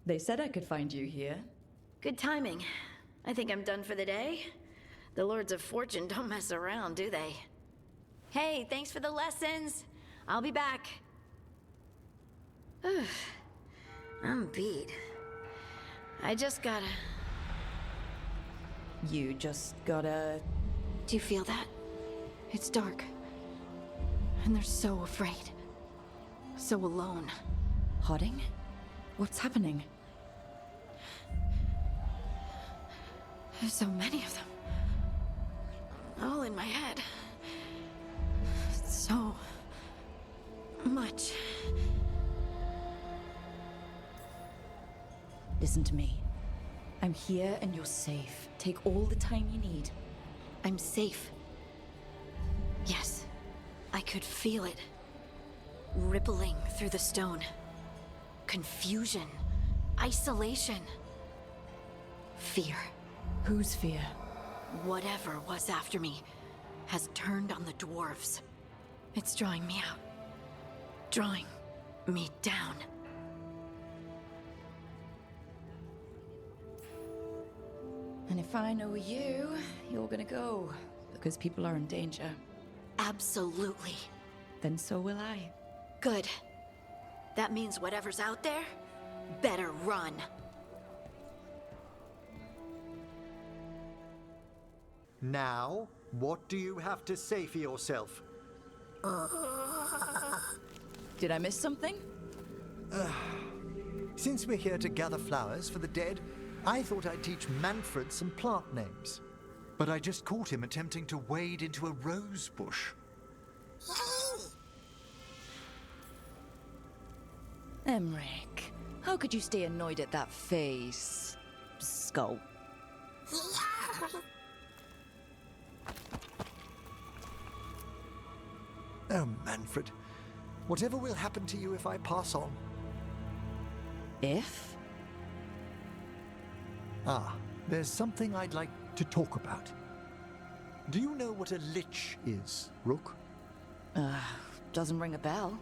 They said I could find you here. Good timing. I think I'm done for the day. The Lords of Fortune don't mess around, do they? Hey, thanks for the lessons. I'll be back. I'm beat. I just gotta... You just gotta... Do you feel that? It's dark. And they're so afraid. So alone. Hodding? What's happening? There's so many of them. All in my head. So... much. Listen to me. I'm here and you're safe. Take all the time you need. I'm safe. Yes. I could feel it. Rippling through the stone. Confusion. Isolation. Fear. Whose fear? Whatever was after me has turned on the dwarves. It's drawing me out. Drawing me down. And if I know you, you're gonna go. Because people are in danger. Absolutely. Then so will I. Good. That means whatever's out there, better run. Now, what do you have to say for yourself? Did I miss something? Since we're here to gather flowers for the dead, I thought I'd teach Manfred some plant names. But I just caught him attempting to wade into a rose bush. Emmerich, how could you stay annoyed at that face? Skull. Oh, Manfred. Whatever will happen to you if I pass on? If? There's something I'd like to talk about. Do you know what a lich is, Rook? Doesn't ring a bell.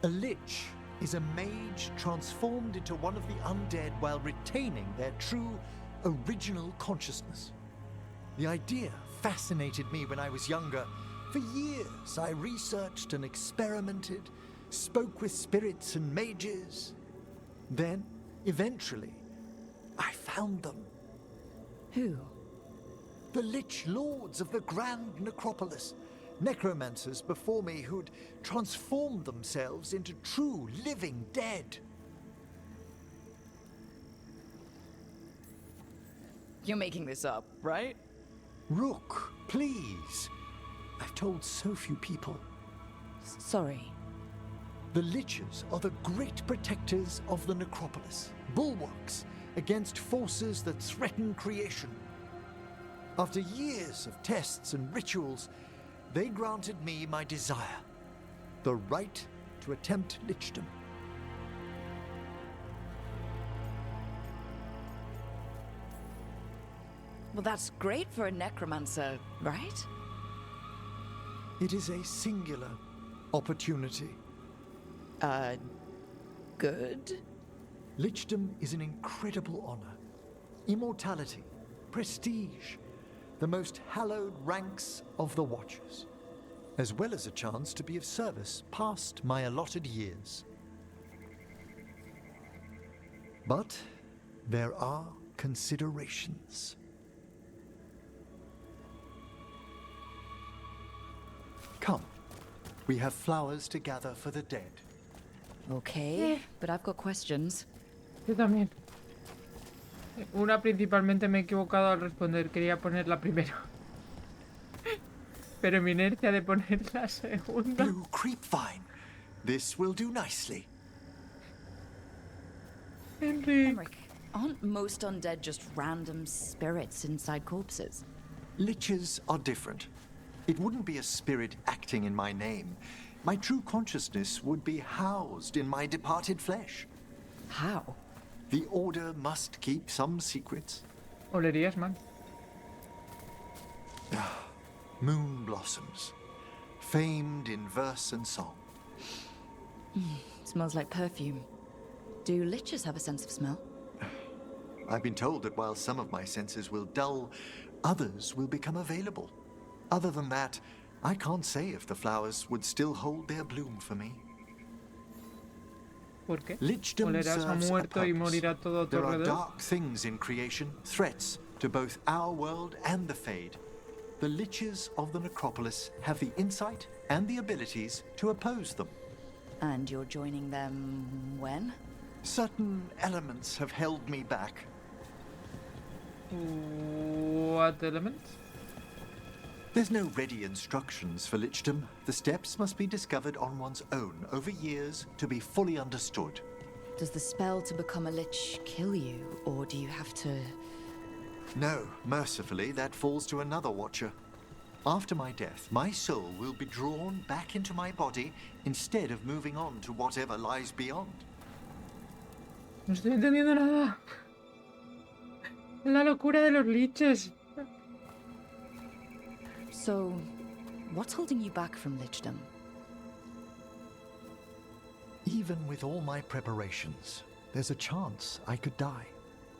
A lich is a mage transformed into one of the undead while retaining their true, original consciousness. The idea fascinated me when I was younger. For years, I researched and experimented, spoke with spirits and mages. Then, eventually, I found them. Who? The Lich Lords of the Grand Necropolis. Necromancers before me who'd transformed themselves into true living dead. You're making this up, right? Rook, please. I've told so few people. Sorry. The Liches are the great protectors of the Necropolis, bulwarks against forces that threaten creation. After years of tests and rituals, they granted me my desire, the right to attempt lichdom. Well, that's great for a necromancer, right? It is a singular opportunity. Good? Lichdom is an incredible honor. Immortality, prestige, the most hallowed ranks of the Watchers, as well as a chance to be of service past my allotted years. But there are considerations. Come, we have flowers to gather for the dead. Okay, but I've got questions. Yo también. Una principalmente me he equivocado al responder. Quería ponerla primero. Pero mi inercia de poner la segunda. Blue creepvine. This will do nicely. Emmerich, aren't most undead just random spirits inside corpses? Liches are different. It wouldn't be a spirit acting in my name. My true consciousness would be housed in my departed flesh. How? The Order must keep some secrets. Olerías, man. Moon blossoms, famed in verse and song. Smells like perfume. Do liches have a sense of smell? I've been told that while some of my senses will dull, others will become available. Other than that, I can't say if the flowers would still hold their bloom for me. ¿Por qué? Lichdom Olerás a serves a muerto y purpose. morirá todo a tu There are alrededor. dark things in creation, threats to both our world and the Fade. The liches of the necropolis have the insight and the abilities to oppose them. And you're joining them when? Certain elements have held me back. What element? There's no ready instructions for lichdom. The steps must be discovered on one's own over years to be fully understood. Does the spell to become a lich kill you, or do you have to... No, mercifully, that falls to another watcher. After my death, my soul will be drawn back into my body instead of moving on to whatever lies beyond. No estoy entendiendo nada. La locura de los liches. So, what's holding you back from lichdom? Even with all my preparations, there's a chance I could die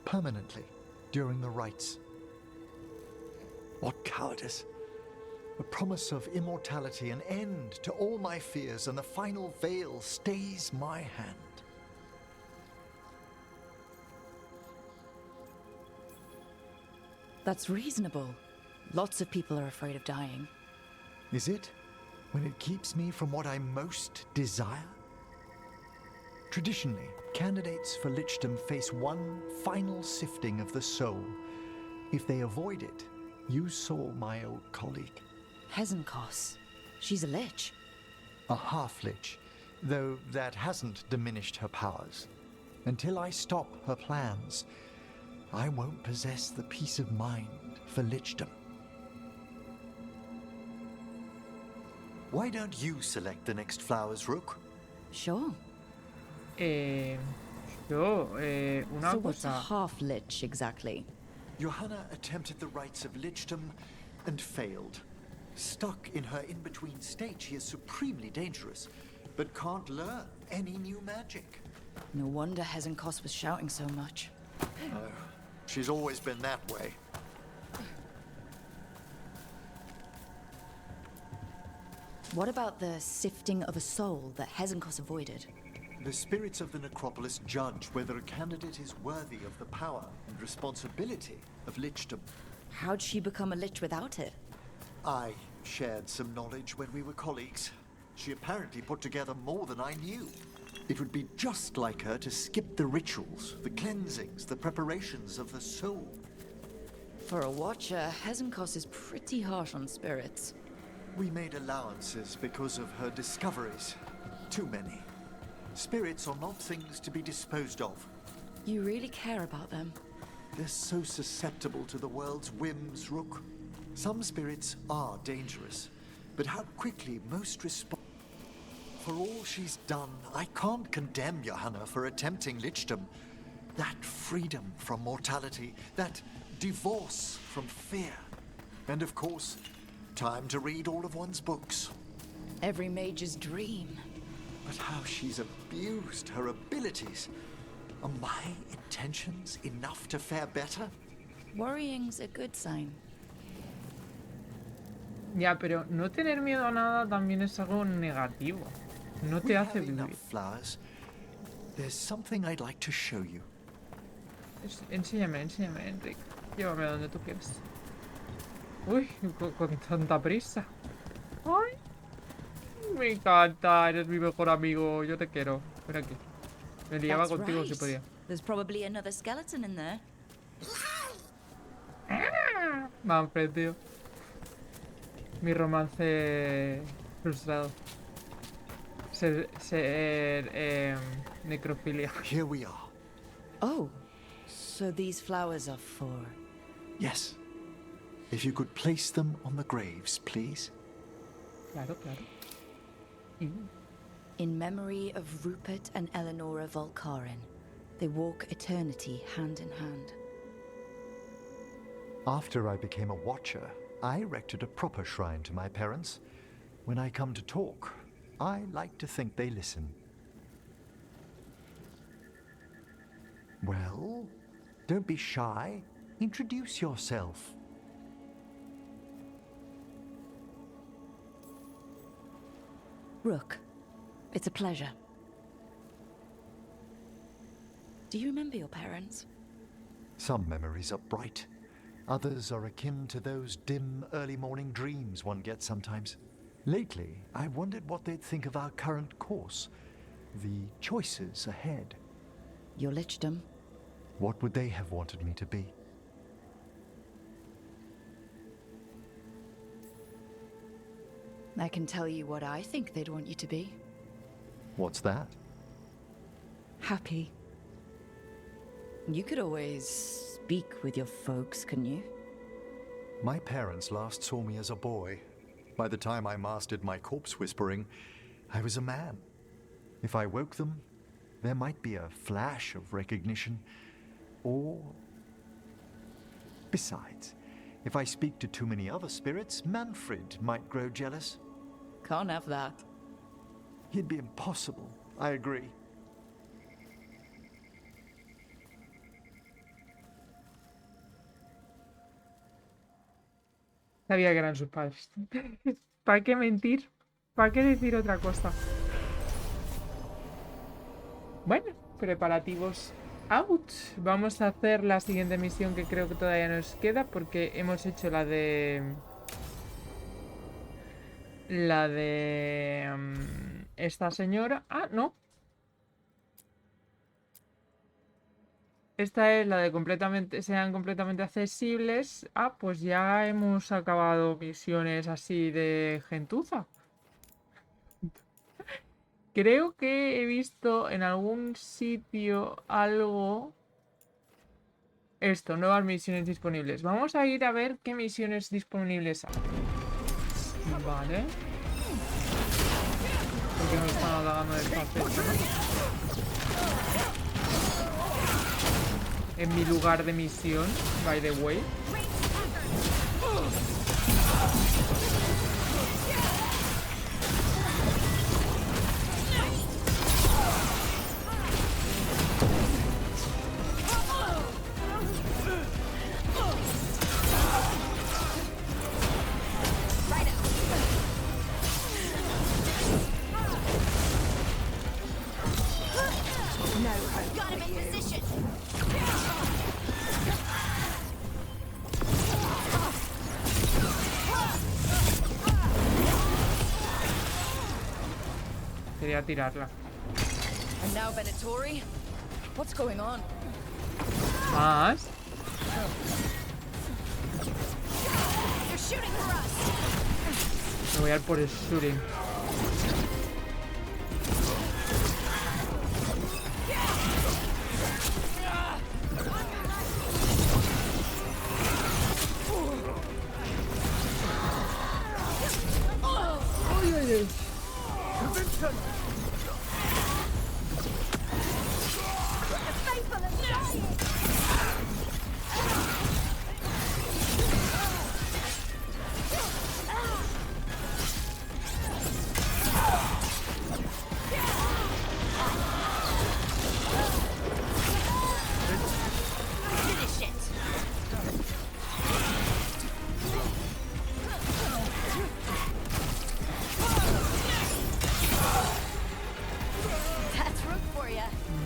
permanently during the rites. What cowardice! A promise of immortality, an end to all my fears, and the final veil stays my hand. That's reasonable. Lots of people are afraid of dying. Is it? When it keeps me from what I most desire? Traditionally, candidates for lichdom face one final sifting of the soul. If they avoid it, you saw my old colleague. Hezenkos. She's a lich. A half-lich, though that hasn't diminished her powers. Until I stop her plans, I won't possess the peace of mind for lichdom. Why don't you select the next flowers, Rook? Sure. Una So what's a cosa. half-lich exactly? Johanna attempted the rites of lichdom and failed. Stuck in her in-between state, she is supremely dangerous, but can't learn any new magic. No wonder Hezenkos was shouting so much. Oh, she's always been that way. What about the sifting of a soul that Hezenkos avoided? The spirits of the necropolis judge whether a candidate is worthy of the power and responsibility of lichdom. How'd she become a lich without it? I shared some knowledge when we were colleagues. She apparently put together more than I knew. It would be just like her to skip the rituals, the cleansings, the preparations of the soul. For a watcher, Hezenkos is pretty harsh on spirits. We made allowances because of her discoveries. Too many. Spirits are not things to be disposed of. You really care about them. They're so susceptible to the world's whims, Rook. Some spirits are dangerous, but how quickly most respond. For all she's done, I can't condemn Johanna for attempting lichdom. That freedom from mortality, that divorce from fear. And of course, time to read all of one's books. Every mage's dream. But how she's abused her abilities. Are my intentions enough to fare better? Worrying's a good sign. Ya, pero no tener miedo a nada también es algo negativo. No We te have hace enough vivir. flowers. There's something I'd like to show you. Enséñame, Enrique. Llévame a donde tú quieras. Uy, con tanta prisa. Ay, me encanta, eres mi mejor amigo. Yo te quiero. Ven aquí. Me liaba That's contigo right. si podía. There's probably another skeleton in there. Manfred, tío. Mi romance frustrado. Necrofilia. Here we are. Oh, so these flowers are for... Yes. If you could place them on the graves, please. Claro, claro. In memory of Rupert and Eleonora Volkaren. They walk eternity hand in hand. After I became a watcher, I erected a proper shrine to my parents. When I come to talk, I like to think they listen. Well, don't be shy. Introduce yourself. Rook, it's a pleasure. Do you remember your parents? Some memories are bright. Others are akin to those dim, early morning dreams one gets sometimes. Lately, I wondered what they'd think of our current course, the choices ahead. Your lichdom? What would they have wanted me to be? I can tell you what I think they'd want you to be. What's that? Happy. You could always speak with your folks, couldn't you? My parents last saw me as a boy. By the time I mastered my corpse whispering, I was a man. If I woke them, there might be a flash of recognition, or... Besides, if I speak to too many other spirits, Manfred might grow jealous. Can't have that. He'd be impossible, I agree. Sabía que eran sus padres. ¿Para qué mentir? ¿Para qué decir otra cosa? Bueno, preparativos out. Vamos a hacer la siguiente misión que creo que todavía nos queda porque hemos hecho la de... esta señora... Ah, no. Esta es la de sean completamente accesibles. Ah, pues ya hemos acabado misiones así de gentuza. Creo que he visto en algún sitio algo... Esto, nuevas misiones disponibles. Vamos a ir a ver qué misiones disponibles hay. Vale. Porque me están halagando de fácil, ¿no? En mi lugar de misión, by the way. Quería tirarla. And now Venatori? What's going on? Más. They're shooting for us. Me voy a ir por el shooting.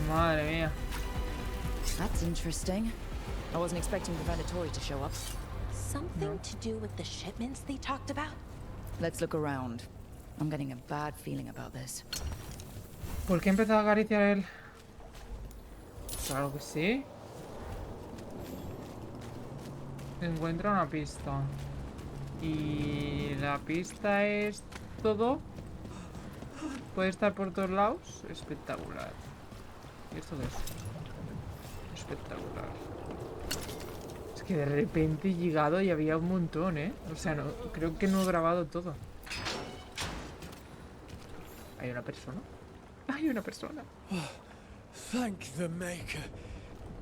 Madre mía. That's interesting. I wasn't expecting the Venatori to show up. Something to do with the shipments they talked about? Let's look around. I'm getting a bad feeling about this. ¿Por qué empezó a acariciar él? Claro que sí. Encuentra una pista. Y la pista es todo. Puede estar por todos lados. Espectacular. ¿Y esto qué es? Espectacular. Es que de repente he llegado y había un montón, ¿eh? O sea, no, creo que no he grabado todo. ¿Hay una persona? ¡Hay una persona! Oh, thank the Maker.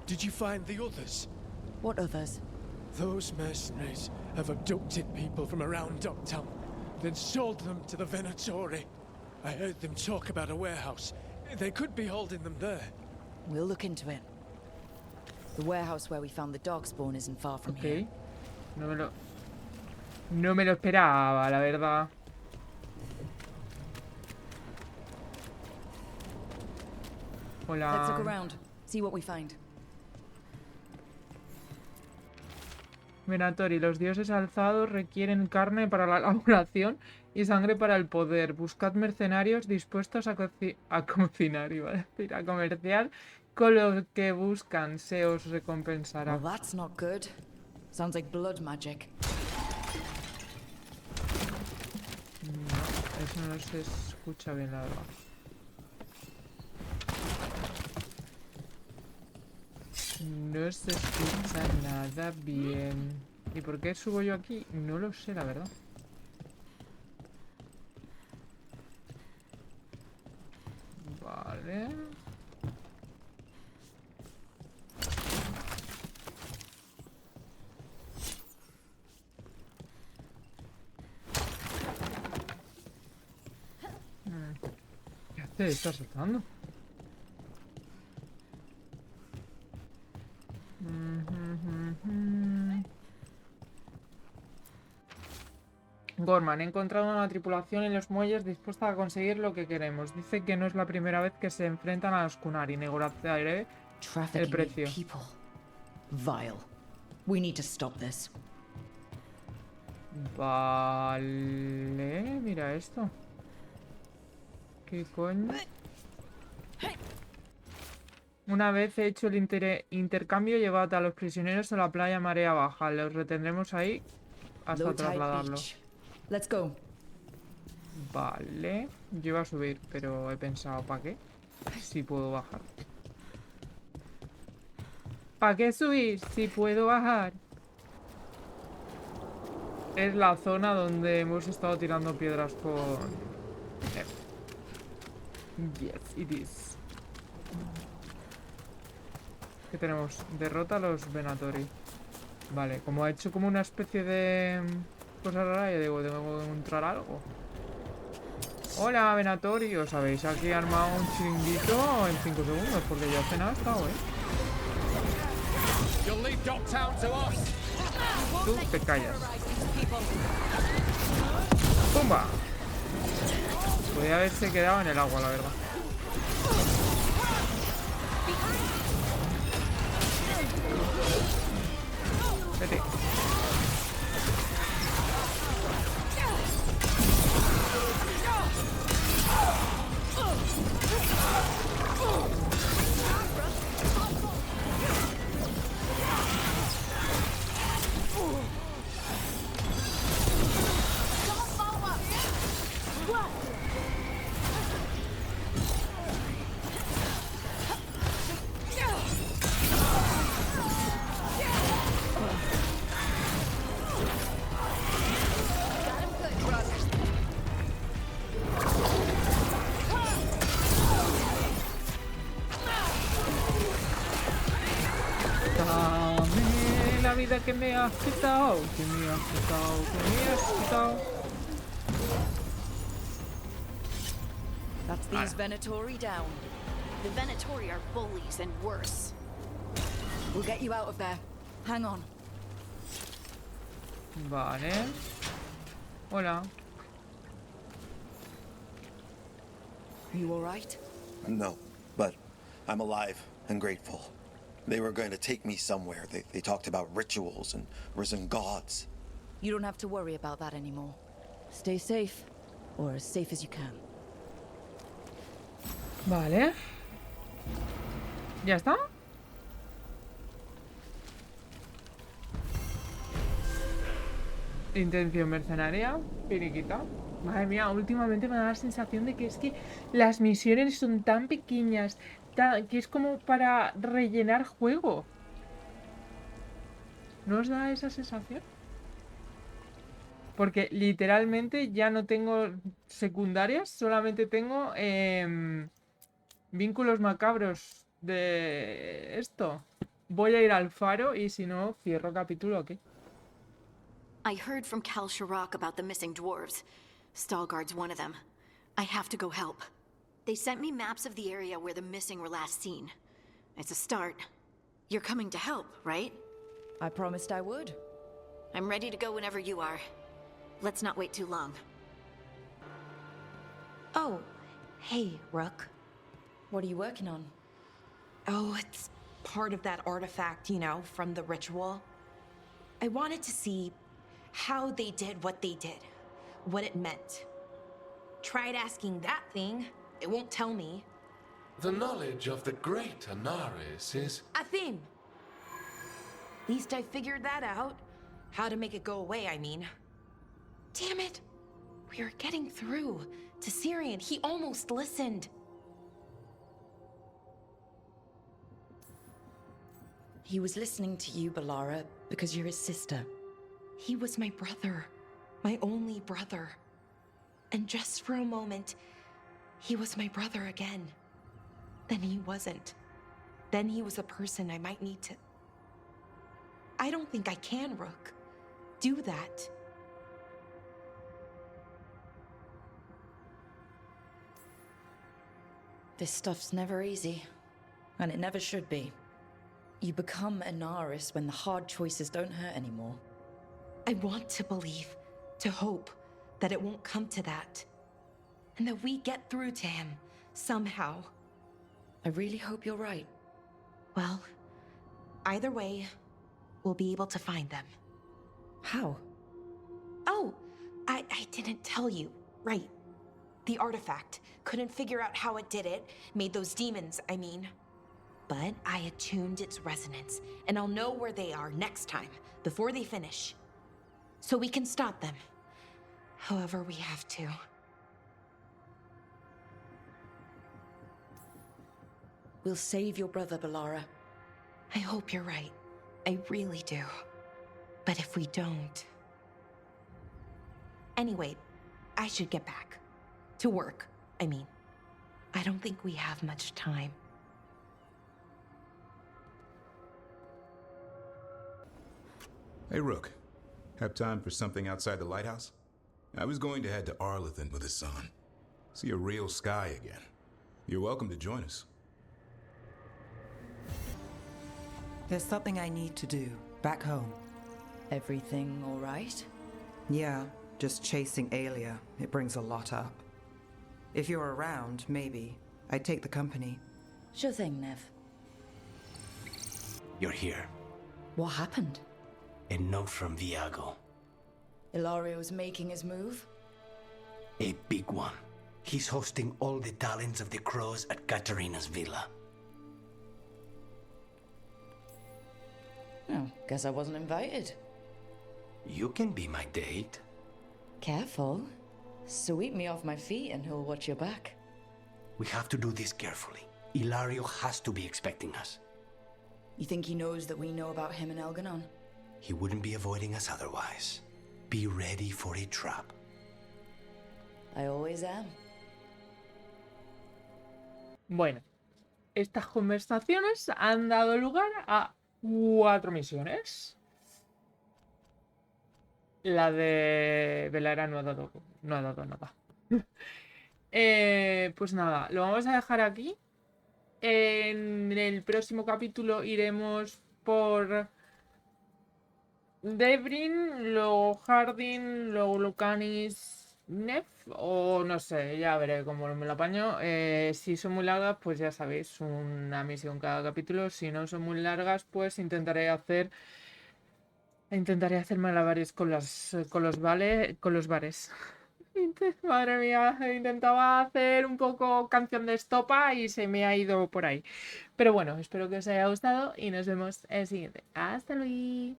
Did you find the others? What others? Those mercenaries have abducted people from around Docktown, then sold them to the Venatori. I heard them talk about a warehouse. They could be holding them there. We'll look into it. The warehouse where we found the darkspawn isn't far from here. Ok. No me lo esperaba, la verdad. Let's look Hola. around. See what we find. Venatori, los dioses alzados requieren carne para la elaboración y sangre para el poder. Buscad mercenarios dispuestos a cocinar, iba a decir, a comerciar con lo que buscan. Se os recompensará. Well, that's not good. Sounds like blood magic. No, eso no se escucha bien, la verdad. No se escucha nada bien. ¿Y por qué subo yo aquí? No lo sé, la verdad. Vale. ¿Qué hace? ¿Está saltando? Gorman, he encontrado una tripulación en los muelles dispuesta a conseguir lo que queremos. Dice que no es la primera vez que se enfrentan a los Kunari. Negociaré el precio. People. Vile. We need to stop this. Vale, mira esto. ¿Qué coño? Una vez hecho el intercambio, llevad a los prisioneros a la playa marea baja. Los retendremos ahí hasta Low tide trasladarlos. beach. Let's go. Vale, yo iba a subir, pero he pensado, ¿para qué? Si puedo bajar. ¿Para qué subir si puedo bajar? Es la zona donde hemos estado tirando piedras con... Yes, it is. ¿Qué tenemos? Derrota a los Venatori. Vale, como ha hecho como una especie de... cosa rara, yo digo, tengo que encontrar algo. Hola, Venatori. Os habéis aquí armado un chiringuito en 5 segundos, porque yo hace nada he estado, Tú te callas. ¡Pumba! Podría haberse quedado en el agua, la verdad. Vete. Dame la vida que me has quitado, que me has quitado, que me has quitado. That's these Venatori down. The Venatori are bullies and worse. We'll get you out of there. Hang on. Vale. Hola. Are you alright? No, but I'm alive and grateful. They were going to take me somewhere. They talked about rituals and risen gods. You don't have to worry about that anymore. Stay safe, or as safe as you can. Vale. ¿Ya está? Intención mercenaria, piriquita. Madre mía, últimamente me da la sensación de que es que las misiones son tan pequeñas, que es como para rellenar juego. ¿No os da esa sensación? Porque literalmente ya no tengo secundarias, solamente tengo vínculos macabros de esto. Voy a ir al faro y si no, cierro capítulo, ¿ok? I heard from Cal Sharrock about the missing dwarves. Stalgard's one of them. I have to go help. They sent me maps of the area where the missing were last seen. It's a start. You're coming to help, right? I promised I would. I'm ready to go whenever you are. Let's not wait too long. Oh, hey, Rook. What are you working on? Oh, it's part of that artifact, you know, from the ritual. I wanted to see how they did what they did, what it meant. Tried asking that thing, it won't tell me. The knowledge of the great Anaris is... A theme! At least I figured that out. How to make it go away, I mean. Damn it! We were getting through to Syrian. He almost listened. He was listening to you, Balara, because you're his sister. He was my brother. My only brother. And just for a moment, he was my brother again. Then he wasn't. Then he was a person I might need to... I don't think I can, Rook. Do that. This stuff's never easy. And it never should be. You become Anaris when the hard choices don't hurt anymore. I want to believe, to hope, that it won't come to that. And that we get through to him, somehow. I really hope you're right. Well, either way, we'll be able to find them. How? Oh, I didn't tell you. Right. The artifact. Couldn't figure out how it did it. Made those demons, I mean. But I attuned its resonance, and I'll know where they are next time, before they finish. So we can stop them. However we have to. We'll save your brother, Balara. I hope you're right. I really do. But if we don't... Anyway, I should get back. To work, I mean. I don't think we have much time. Hey, Rook. Have time for something outside the lighthouse? I was going to head to Arlington with the sun. See a real sky again. You're welcome to join us. There's something I need to do, back home. Everything all right? Yeah, just chasing Alia. It brings a lot up. If you're around, maybe. I'd take the company. Sure thing, Nev. You're here. What happened? A note from Viago. Ilario's making his move? A big one. He's hosting all the talents of the crows at Katarina's villa. Oh, guess I wasn't invited. You can be my date. Careful. Sweep me off my feet and he'll watch your back. We have to do this carefully. Ilario has to be expecting us. You think he knows that we know about him and Elganon? He wouldn't be avoiding us otherwise. Be ready for a trap. I always am. Bueno, estas conversaciones han dado lugar a 4 misiones. La de Velara no ha dado nada. Pues nada, lo vamos a dejar aquí. En el próximo capítulo iremos por Debrin, luego Hardin, luego Lucanis, Nef, o no sé, ya veré cómo me lo apaño. Si son muy largas, pues ya sabéis, una misión cada capítulo. Si no son muy largas, pues intentaré hacer malabares con los bares. Madre mía, intentaba hacer un poco canción de estopa y se me ha ido por ahí. Pero bueno, espero que os haya gustado y nos vemos en el siguiente. Hasta luego.